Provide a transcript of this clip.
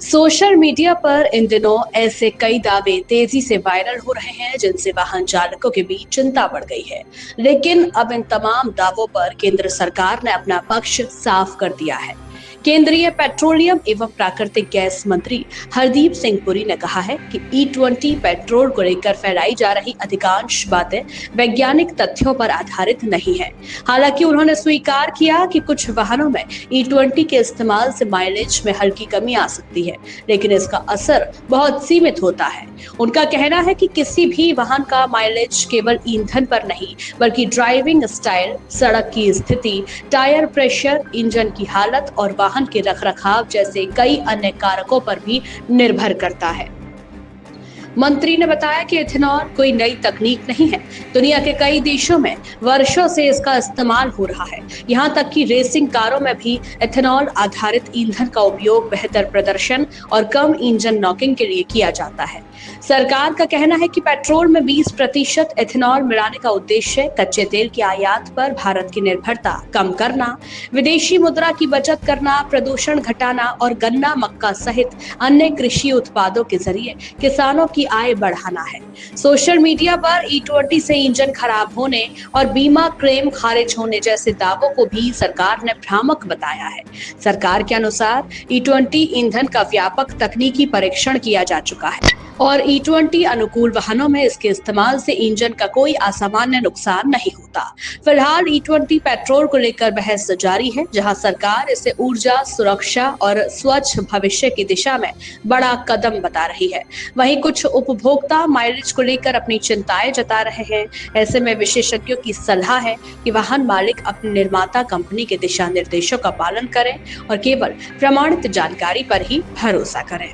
Social media पर इन दिनों ऐसे कई दावे तेजी से वायरल हो रहे हैं जिनसे वाहन चालकों के बीच चिंता बढ़ गई है। लेकिन अब इन तमाम दावों पर केंद्र सरकार ने अपना पक्ष साफ कर दिया है। केंद्रीय पेट्रोलियम एवं प्राकृतिक गैस मंत्री हरदीप सिंह पुरी ने कहा है कि E20 पेट्रोल को लेकर फैलाई जा रही अधिकांश बातें वैज्ञानिक तथ्यों पर आधारित नहीं है। हालांकि उन्होंने स्वीकार किया कि कुछ वाहनों में E20 के इस्तेमाल से माइलेज में हल्की कमी आ सकती है, लेकिन इसका असर बहुत सीमित होता है। उनका कहना है कि किसी भी वाहन का माइलेज केवल ईंधन पर नहीं, बल्कि ड्राइविंग स्टाइल, सड़क की स्थिति, टायर प्रेशर, इंजन की हालत और वाहन के रखरखाव जैसे कई अन्य कारकों पर भी निर्भर करता है। मंत्री ने बताया कि इथेनॉल कोई नई तकनीक नहीं है। दुनिया के कई देशों में वर्षों से इसका इस्तेमाल हो रहा है। यहाँ तक कि रेसिंग कारों में भी इथेनॉल आधारित ईंधन का उपयोग बेहतर प्रदर्शन और कम इंजन नॉकिंग के लिए किया जाता है। सरकार का कहना है कि पेट्रोल में 20% इथेनॉल मिलाने का उद्देश्य कच्चे तेल की आयात पर भारत की निर्भरता कम करना, विदेशी मुद्रा की बचत करना, प्रदूषण घटाना और गन्ना, मक्का सहित अन्य कृषि उत्पादों के जरिए किसानों की आय बढ़ाना है। सोशल मीडिया पर E20 से इंजन खराब होने और बीमा क्लेम खारिज होने जैसे दावों को भी सरकार ने भ्रामक बताया है। सरकार के अनुसार E20 ईंधन का व्यापक तकनीकी परीक्षण किया जा चुका है और E20 अनुकूल वाहनों में इसके इस्तेमाल से इंजन का कोई असामान्य नुकसान नहीं होता। फिलहाल E20 पेट्रोल को लेकर बहस जारी है, जहां सरकार इसे ऊर्जा सुरक्षा और स्वच्छ भविष्य की दिशा में बड़ा कदम बता रही है। वहीं कुछ उपभोक्ता माइलेज को लेकर अपनी चिंताएं जता रहे हैं। ऐसे में विशेषज्ञों की सलाह है कि वाहन मालिक अपने निर्माता कंपनी के दिशा निर्देशों का पालन करें और केवल प्रमाणित जानकारी पर ही भरोसा करें।